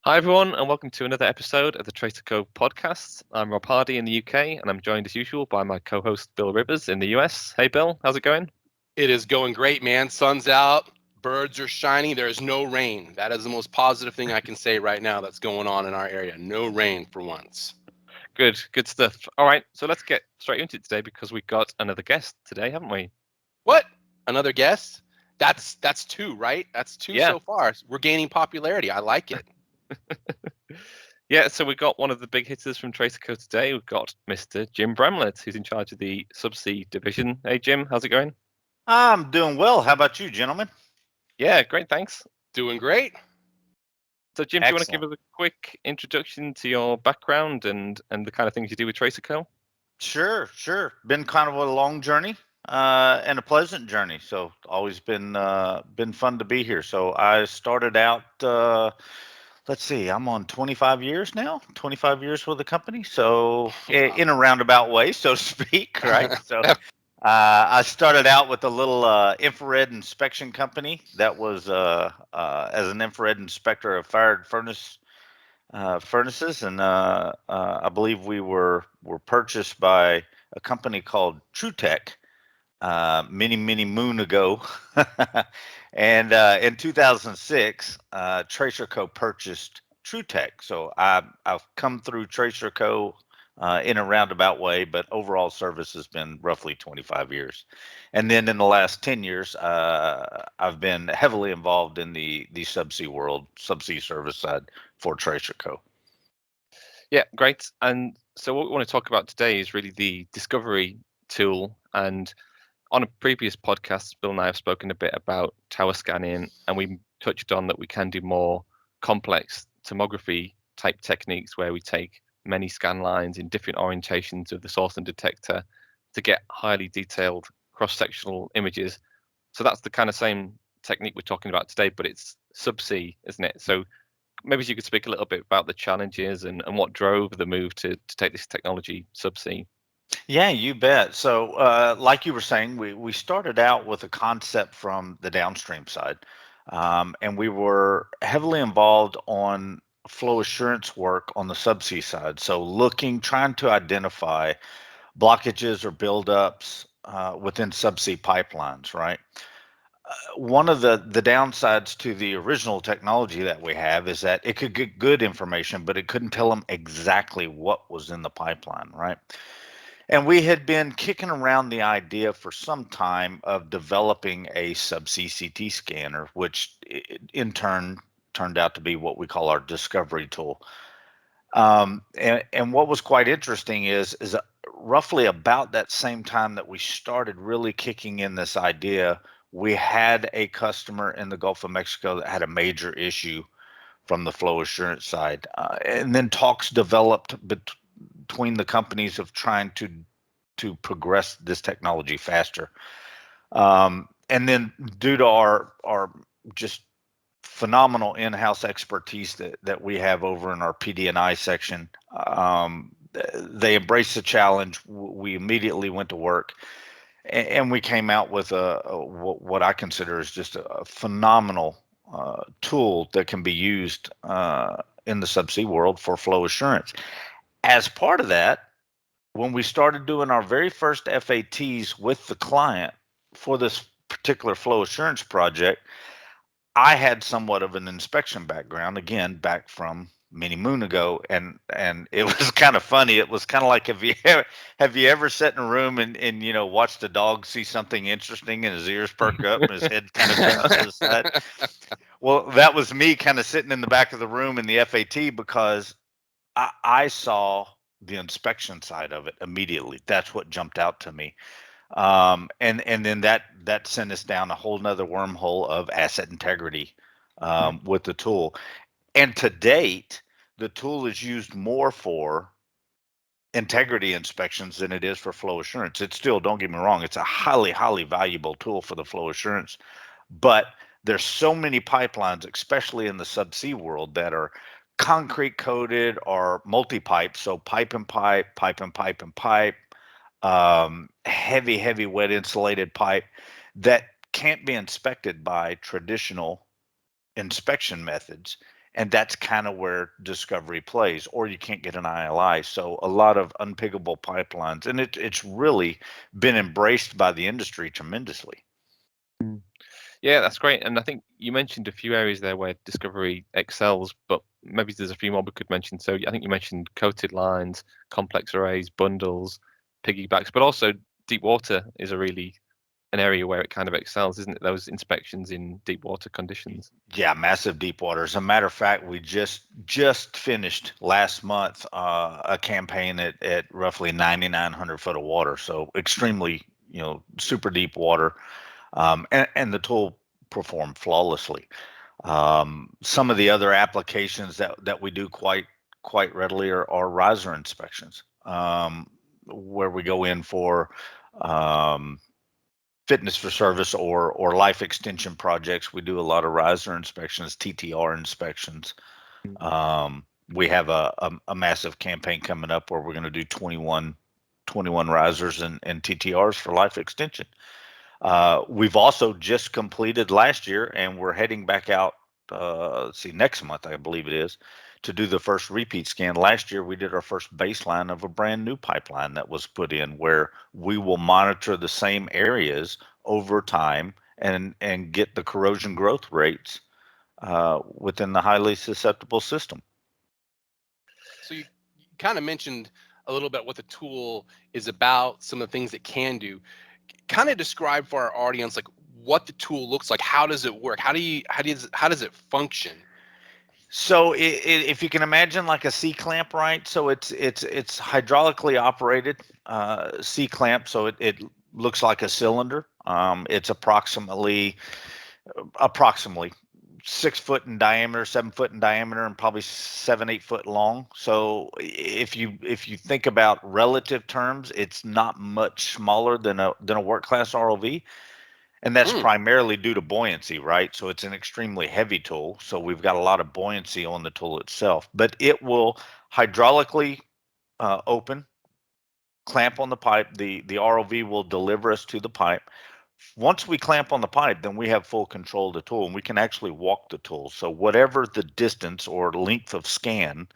Hi, everyone, and welcome to another episode of the Tracerco podcast. I'm Rob Hardy in the UK, and I'm joined as usual by my co host, Bill Rivers in the US. Hey, Bill, how's it going? It is going great, man. Sun's out, birds are shining. There is no rain. That is the most positive thing I can say right now that's going on in our area. No rain for once. Good stuff. All right, so let's get straight into it today because we've got another guest today, haven't we? What? Another guest? That's two, right? That's two Yeah, so far. We're gaining popularity. I like it. yeah. So we've got one of the big hitters from Tracerco today. We've got Mr. Jim Bramlett, who's in charge of the Subsea division. Hey, Jim, how's it going? I'm doing well. How about you, gentlemen? Yeah, great, thanks. Doing great. So, Jim, do you want to give Excellent. us a quick introduction to your background and the kind of things you do with Tracerco? Sure. Been kind of a long journey and a pleasant journey. So always been fun to be here. So I started out. Let's see, I'm on 25 years now. 25 years with the company. So Wow. in a roundabout way, so to speak, right? So I started out with a little infrared inspection company that was as an infrared inspector of fired furnaces, and I believe we were purchased by a company called TruTech many moon ago, and in 2006, Tracerco purchased TruTech. So I've come through Tracerco in a roundabout way, but overall service has been roughly 25 years. And then in the last 10 years, I've been heavily involved in the subsea world, subsea service side for Tracerco. Yeah, great. And so what we want to talk about today is really the discovery tool. And on a previous podcast, Bill and I have spoken a bit about tower scanning, and we touched on that we can do more complex tomography type techniques where we take many scan lines in different orientations of the source and detector to get highly detailed cross-sectional images. So that's the kind of same technique we're talking about today, but it's subsea, isn't it? So maybe you could speak a little bit about the challenges and what drove the move to take this technology subsea. Yeah, you bet. So, like you were saying, we started out with a concept from the downstream side, and we were heavily involved on flow assurance work on the subsea side. So, trying to identify blockages or buildups within subsea pipelines, right? One of the downsides to the original technology that we have is that it could get good information, but it couldn't tell them exactly what was in the pipeline, right? And we had been kicking around the idea for some time of developing a subsea CT scanner, which in turn turned out to be what we call our discovery tool. And what was quite interesting is roughly about that same time that we started really kicking in this idea, we had a customer in the Gulf of Mexico that had a major issue from the flow assurance side, and then talks developed between the companies of trying to progress this technology faster. And then due to our just phenomenal in-house expertise that we have over in our PD&I section, they embraced the challenge. We immediately went to work, and we came out with what I consider is just a phenomenal tool that can be used in the subsea world for flow assurance. As part of that, when we started doing our very first FATs with the client for this particular flow assurance project, I had somewhat of an inspection background, again, back from many moon ago, and it was kind of funny. It was kind of like, have you ever sat in a room and watched a dog see something interesting and his ears perk up and his head kind of turns to the side? Well, that was me kind of sitting in the back of the room in the FAT because I saw the inspection side of it immediately. That's what jumped out to me. And then that sent us down a whole nother wormhole of asset integrity with the tool. And to date, the tool is used more for integrity inspections than it is for flow assurance. It's still, don't get me wrong, it's a highly valuable tool for the flow assurance, but there's so many pipelines, especially in the subsea world, that are concrete coated or multi-pipe, so pipe and pipe, pipe and pipe and pipe, heavy wet insulated pipe that can't be inspected by traditional inspection methods. And that's kind of where discovery plays, or you can't get an ILI. So a lot of unpiggable pipelines, and it's really been embraced by the industry tremendously. Mm. Yeah, that's great. And I think you mentioned a few areas there where Discovery excels, but maybe there's a few more we could mention. So I think you mentioned coated lines, complex arrays, bundles, piggybacks, but also deep water is a really an area where it kind of excels, isn't it? Those inspections in deep water conditions. Yeah, massive deep water. As a matter of fact, we just finished last month a campaign at roughly 9,900 foot of water. So extremely, super deep water, and the tool performed flawlessly. Some of the other applications that we do quite readily are riser inspections, where we go in for um, fitness for service or life extension projects. We do a lot of riser inspections, TTR inspections. We have a massive campaign coming up where we're going to do 21 risers and TTRs for life extension. We've also just completed last year, and we're heading back out. Let's see, next month I believe it is, to do the first repeat scan. Last year we did our first baseline of a brand new pipeline that was put in, where we will monitor the same areas over time and get the corrosion growth rates within the highly susceptible system. So you kind of mentioned a little bit what the tool is about, some of the things it can do. Kind of describe for our audience like what the tool looks like. How does it work? How does it function? So if you can imagine like a C clamp, right? So it's hydraulically operated C clamp. So it looks like a cylinder. It's approximately 6 foot in diameter, 7 foot in diameter, and probably 7-8 foot long. So if you think about relative terms, it's not much smaller than a work class ROV. And that's primarily due to buoyancy, right? So it's an extremely heavy tool. So we've got a lot of buoyancy on the tool itself, but it will hydraulically open, clamp on the pipe. The ROV will deliver us to the pipe. Once we clamp on the pipe, then we have full control of the tool, and we can actually walk the tool. So whatever the distance or length of scan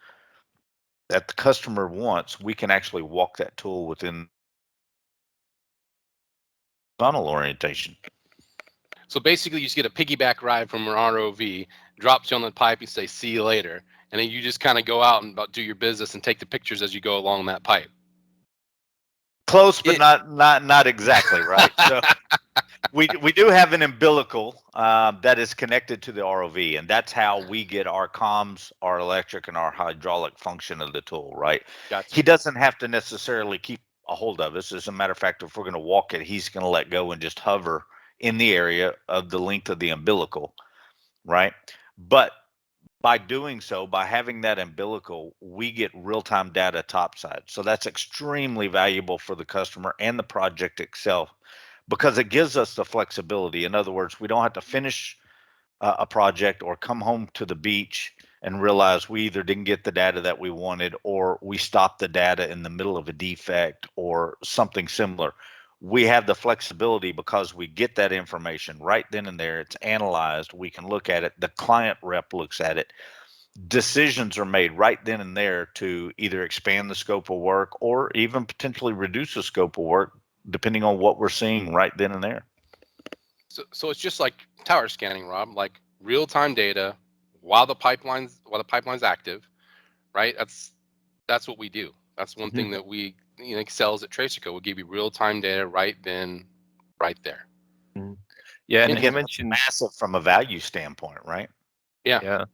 that the customer wants, we can actually walk that tool within funnel orientation. So basically, you just get a piggyback ride from an ROV, drops you on the pipe, you say, "See you later," and then you just kind of go out and do your business and take the pictures as you go along that pipe. Close, but not exactly, right? So we do have an umbilical that is connected to the ROV, and that's how we get our comms, our electric, and our hydraulic function of the tool, right? Gotcha. He doesn't have to necessarily keep a hold of us. As a matter of fact, if we're going to walk it, he's going to let go and just hover in the area of the length of the umbilical, right? But by doing so, by having that umbilical, we get real-time data topside. So that's extremely valuable for the customer and the project itself, because it gives us the flexibility. In other words, we don't have to finish a project or come home to the beach and realize we either didn't get the data that we wanted, or we stopped the data in the middle of a defect or something similar. We have the flexibility because we get that information right then and there. It's analyzed. We can look at it. The client rep looks at it. Decisions are made right then and there to either expand the scope of work or even potentially reduce the scope of work, depending on what we're seeing right then and there. So it's just like tower scanning, Rob, like real-time data while the pipeline's active, right? That's what we do. That's one thing that we excels at Tracerco. We'll give you real-time data right then, right there. Yeah, And and again, you mentioned massive from a value standpoint, right? Yeah.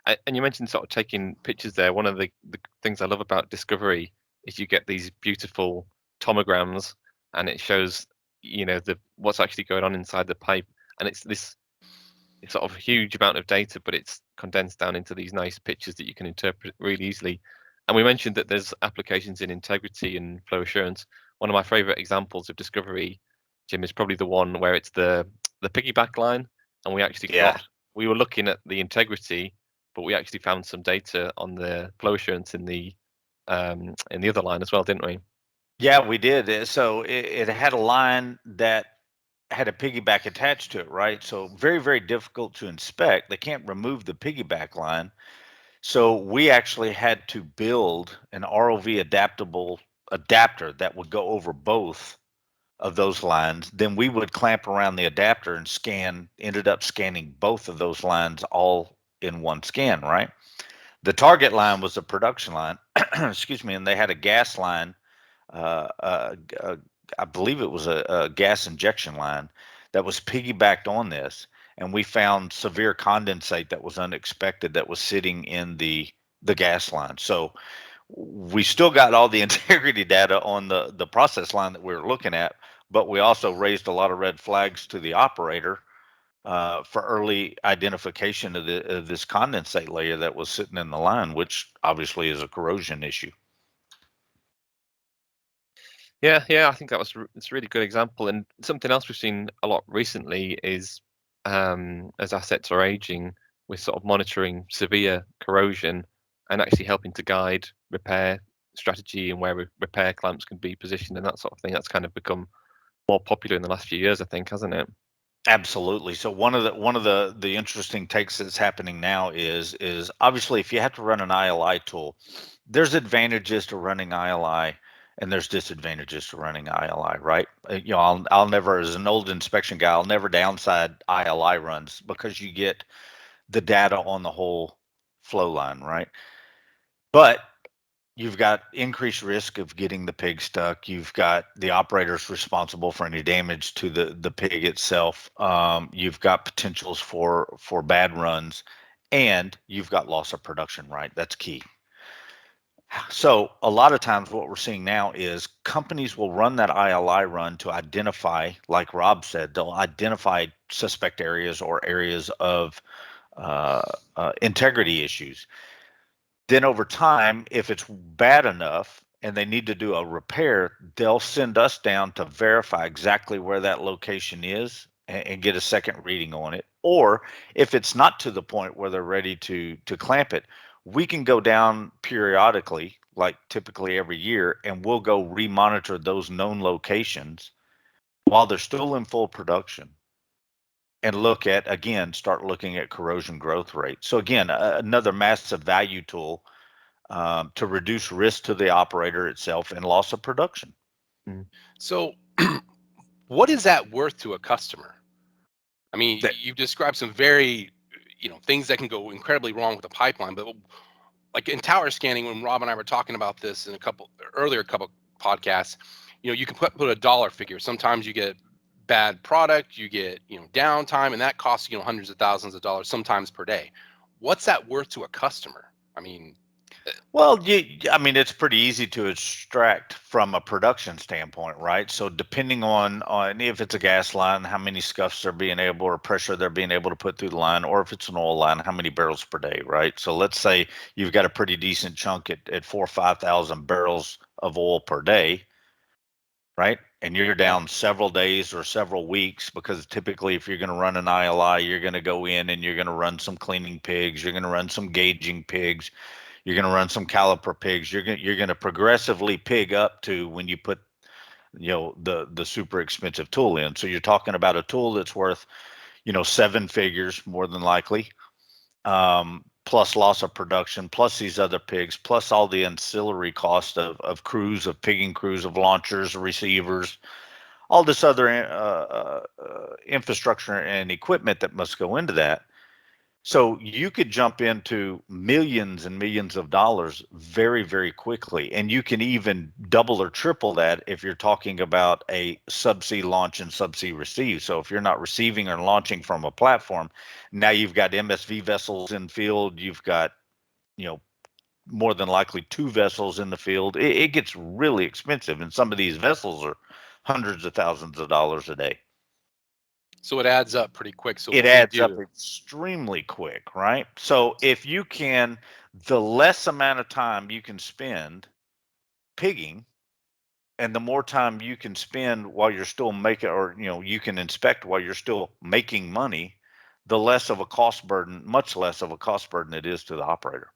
And you mentioned sort of taking pictures there. One of the things I love about Discovery is you get these beautiful tomograms, and it shows what's actually going on inside the pipe, and it's this sort of huge amount of data, but it's condensed down into these nice pictures that you can interpret really easily. And we mentioned that there's applications in integrity and flow assurance. One of my favorite examples of Discovery, Jim, is probably the one where it's the piggyback line, and we were looking at the integrity, but we actually found some data on the flow assurance in the other line as well, didn't we? Yeah, we did. So it had a line that had a piggyback attached to it, right? So very, very difficult to inspect. They can't remove the piggyback line. So we actually had to build an ROV adaptable adapter that would go over both of those lines. Then we would clamp around the adapter and ended up scanning both of those lines all in one scan, right? The target line was a production line, excuse me, and they had a gas line. Uh, uh, uh, I believe it was a gas injection line that was piggybacked on this, and we found severe condensate that was unexpected that was sitting in the gas line. So we still got all the integrity data on the process line that we were looking at, but we also raised a lot of red flags to the operator for early identification of this condensate layer that was sitting in the line, which obviously is a corrosion issue. Yeah, I think it's a really good example. And something else we've seen a lot recently is as assets are aging, we're sort of monitoring severe corrosion and actually helping to guide repair strategy and where repair clamps can be positioned and that sort of thing. That's kind of become more popular in the last few years, I think, hasn't it? Absolutely. So one of the interesting takes that's happening now is obviously if you have to run an ILI tool, there's advantages to running ILI and there's disadvantages to running ILI, right? You know, I'll never, as an old inspection guy, I'll never downside ILI runs because you get the data on the whole flow line, right? But you've got increased risk of getting the pig stuck. You've got the operators responsible for any damage to the pig itself. You've got potentials for bad runs, and you've got loss of production. Right, that's key. So a lot of times, what we're seeing now is companies will run that ILI run to identify, like Rob said, they'll identify suspect areas or areas of integrity issues. Then over time, if it's bad enough and they need to do a repair, they'll send us down to verify exactly where that location is and get a second reading on it. Or if it's not to the point where they're ready to clamp it, we can go down periodically, like typically every year, and we'll go remonitor those known locations while they're still in full production and start looking at corrosion growth rate. So again, another massive value tool to reduce risk to the operator itself and loss of production. So what is that worth to a customer? I mean, That, you've described some very, things that can go incredibly wrong with the pipeline, but like in tower scanning, when Rob and I were talking about this in a couple podcasts, you can put a dollar figure. Sometimes you get bad product, you get, downtime, and that costs, hundreds of thousands of dollars sometimes per day. What's that worth to a customer? I mean, well, I mean, it's pretty easy to extract from a production standpoint, right? So depending on if it's a gas line, how many scuffs they're being able or pressure they're being able to put through the line, or if it's an oil line, how many barrels per day, right? So let's say you've got a pretty decent chunk at 4,000 or 5,000 barrels of oil per day, right? And you're down several days or several weeks because typically if you're going to run an ILI, you're going to go in and you're going to run some cleaning pigs, you're going to run some gauging pigs, you're going to run some caliper pigs. You're going to progressively pig up to when you put the super expensive tool in. So you're talking about a tool that's worth seven figures more than likely. Plus loss of production, plus these other pigs, plus all the ancillary cost of crews, of pigging crews, of launchers, receivers, all this other infrastructure and equipment that must go into that. So you could jump into millions and millions of dollars very, very quickly. And you can even double or triple that if you're talking about a subsea launch and subsea receive. So if you're not receiving or launching from a platform, now you've got MSV vessels in field, you've got, more than likely two vessels in the field. It gets really expensive. And some of these vessels are hundreds of thousands of dollars a day. so it adds up pretty quick. So It what we adds up do, extremely quick, right? So if you can, the less amount of time you can spend pigging and the more time you can spend while you're still making, or, you can inspect while you're still making money, the less of a cost burden, much less of a cost burden it is to the operator.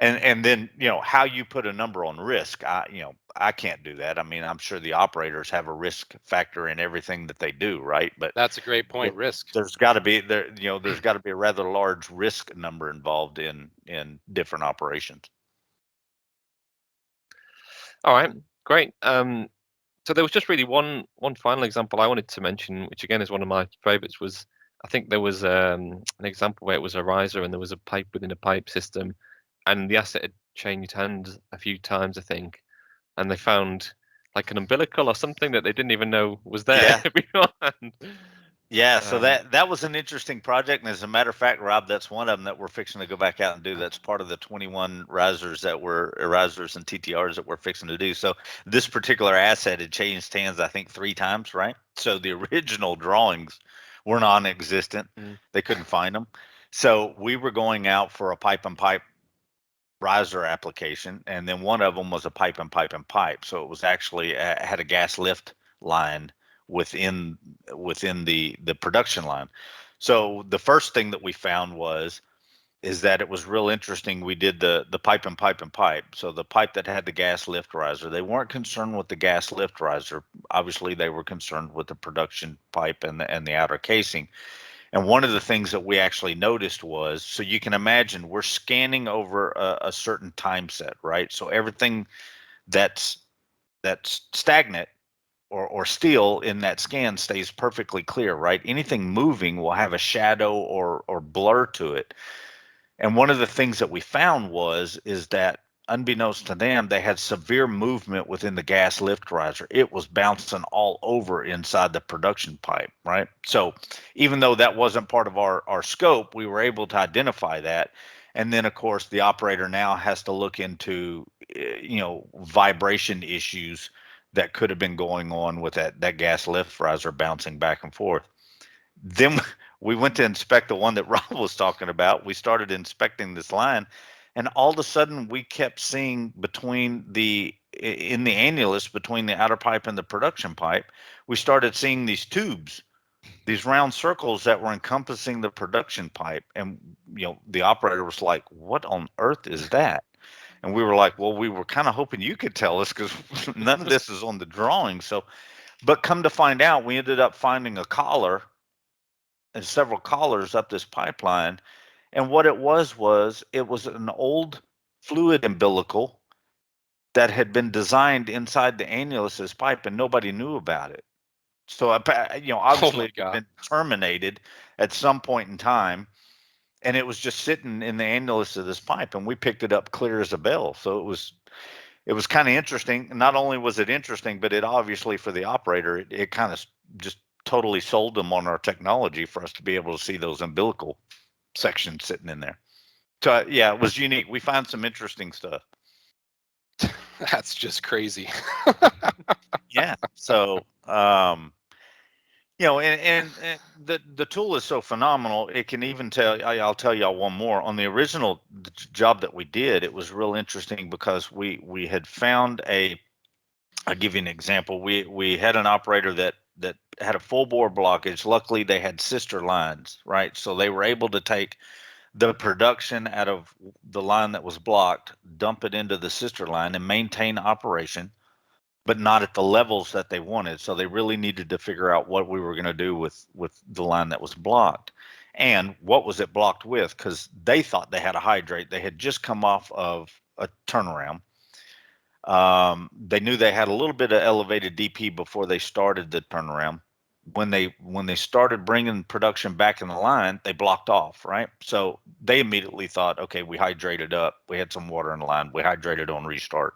And then, how you put a number on risk, I can't do that. I mean, I'm sure the operators have a risk factor in everything that they do, right? But That's a great point. Risk. there's got to be there's got to be a rather large risk number involved in different operations. All right, great. So there was just really one final example I wanted to mention, which again is one of my favorites. Was I think there was an example where it was a riser and there was a pipe within a pipe system, and the asset had changed hands a few times, I think, and they found like an umbilical or something that they didn't even know was there beforehand. Yeah, so that was an interesting project, and as a matter of fact, Rob, that's one of them that we're fixing to go back out and do. That's part of the 21 risers and TTRs that we're fixing to do. So this particular asset had changed hands, I think, 3 times, right? So the original drawings were non-existent. They couldn't find them. So we were going out for a pipe and pipe riser application, and then one of them was a pipe and pipe and pipe. So it was actually had a gas lift line within the production line. So the first thing that we found is that it was real interesting. We did the pipe and pipe and pipe. So the pipe that had the gas lift riser, they weren't concerned with the gas lift riser. Obviously, they were concerned with the production pipe and the outer casing. And one of the things that we actually noticed was, so you can imagine we're scanning over a certain time set, right? So everything that's stagnant or still in that scan stays perfectly clear, right? Anything moving will have a shadow or blur to it. And one of the things that we found is that unbeknownst to them, they had severe movement within the gas lift riser. It was bouncing all over inside the production pipe, right? So even though that wasn't part of our scope, we were able to identify that. And then, of course, the operator now has to look into, vibration issues that could have been going on with that gas lift riser bouncing back and forth. Then we went to inspect the one that Rob was talking about. We started inspecting this line, and all of a sudden we kept seeing in the annulus between the outer pipe and the production pipe, we started seeing these tubes, these round circles that were encompassing the production pipe. And the operator was like, "What on earth is that?" And we were like, "Well, we were kind of hoping you could tell us, because none of this is on the drawing." So, but come to find out, we ended up finding a collar and several collars up this pipeline. And what it was an old fluid umbilical that had been designed inside the annulus pipe, and nobody knew about it. So, obviously it had been terminated at some point in time, and it was just sitting in the annulus of this pipe, and we picked it up clear as a bell. So it was kind of interesting. Not only was it interesting, but it obviously, for the operator, it kind of just totally sold them on our technology for us to be able to see those umbilical sections sitting in there. So yeah, it was unique. We found some interesting stuff. That's just crazy. Yeah. So, and the tool is so phenomenal. It can even I'll tell y'all one more. On the original job that we did, it was real interesting because we had found I'll give you an example. We had an operator that had a full bore blockage. Luckily, they had sister lines, right? So they were able to take the production out of the line that was blocked, dump it into the sister line, and maintain operation, but not at the levels that they wanted. So they really needed to figure out what we were going to do with the line that was blocked, and what was it blocked with, because they thought they had a hydrate. They had just come off of a turnaround. They knew they had a little bit of elevated DP before they started the turnaround. When they started bringing production back in the line, they blocked off, right? So they immediately thought, okay, we hydrated up. We had some water in the line. We hydrated on restart.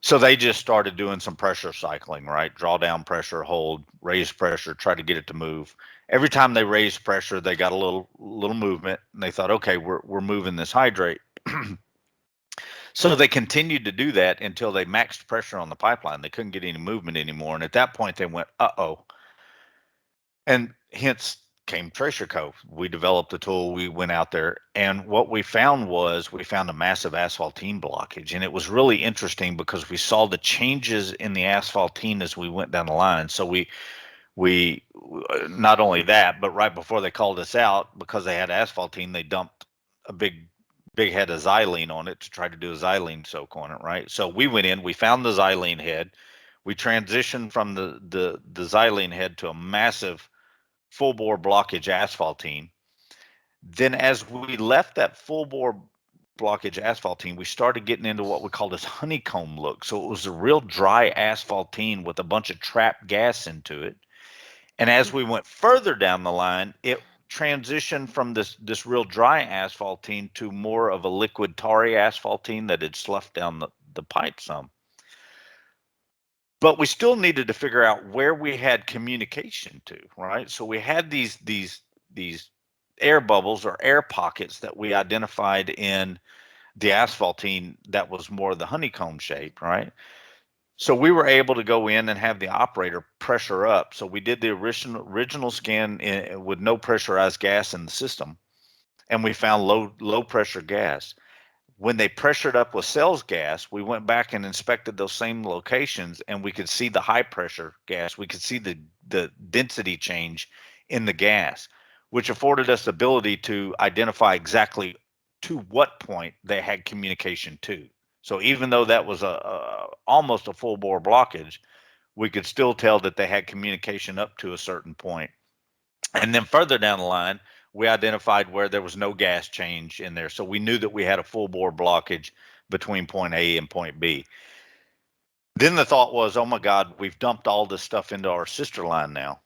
So they just started doing some pressure cycling, right? Draw down pressure, hold, raise pressure, try to get it to move. Every time they raised pressure, they got a little movement, and they thought, okay, we're moving this hydrate. So they continued to do that until they maxed pressure on the pipeline. They couldn't get any movement anymore. And at that point, they went, uh-oh. And hence came Tracerco. We developed the tool. We went out there. And what we found a massive asphaltene blockage. And it was really interesting because we saw the changes in the asphaltene as we went down the line. So we not only that, but right before they called us out, because they had asphaltene, they dumped a big big head of xylene on it to try to do a xylene soak on it, right? So we went in, we found the xylene head, we transitioned from the xylene head to a massive full bore blockage asphaltene. Then as we left that full bore blockage asphaltene, we started getting into what we call this honeycomb look. So it was a real dry asphaltene with a bunch of trapped gas into it. And as we went further down the line, it transitioned from this real dry asphaltene to more of a liquid tarry asphaltene that had sloughed down the pipe some. But we still needed to figure out where we had communication to, right? So we had these air bubbles or air pockets that we identified in the asphaltene that was more the honeycomb shape, right? So we were able to go in and have the operator pressure up. So we did the original scan with no pressurized gas in the system, and we found low pressure gas. When they pressured up with sales gas, we went back and inspected those same locations, and we could see the high pressure gas. We could see the density change in the gas, which afforded us the ability to identify exactly to what point they had communication to. So even though that was almost a full bore blockage, we could still tell that they had communication up to a certain point. And then further down the line, we identified where there was no gas change in there. So we knew that we had a full bore blockage between point A and point B. Then the thought was, oh my God, we've dumped all this stuff into our sister line now.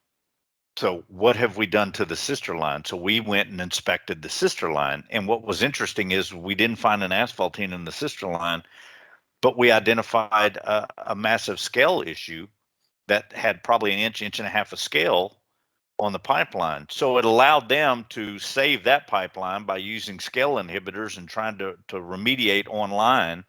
So what have we done to the sister line? So we went and inspected the sister line. And what was interesting is we didn't find an asphaltene in the sister line, but we identified a massive scale issue that had probably an inch and a half of scale on the pipeline. So it allowed them to save that pipeline by using scale inhibitors and trying to remediate online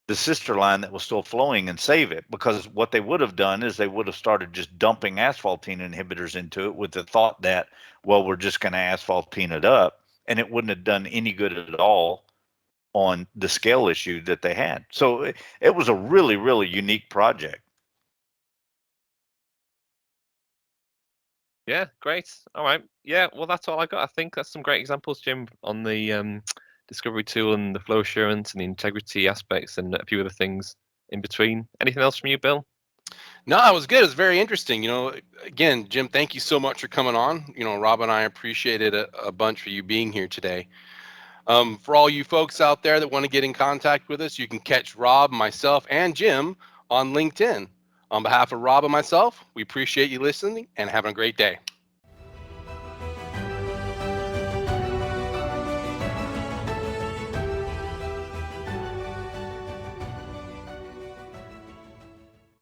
the sister line that was still flowing and save it. Because what they would have done is they would have started just dumping asphaltene inhibitors into it with the thought that, well, we're just going to asphaltene it up, and it wouldn't have done any good at all on the scale issue that they had. So it was a really, really unique project. Yeah, great. All right. Yeah, well, that's all I got. I think that's some great examples, Jim, on the discovery tool and the flow assurance and the integrity aspects and a few other things in between. Anything else from you, Bill? No, it was good. It was very interesting. Again, Jim, thank you so much for coming on. Rob and I appreciated a bunch for you being here today. For all you folks out there that want to get in contact with us, you can catch Rob, myself, and Jim on LinkedIn. On behalf of Rob and myself, we appreciate you listening and having a great day.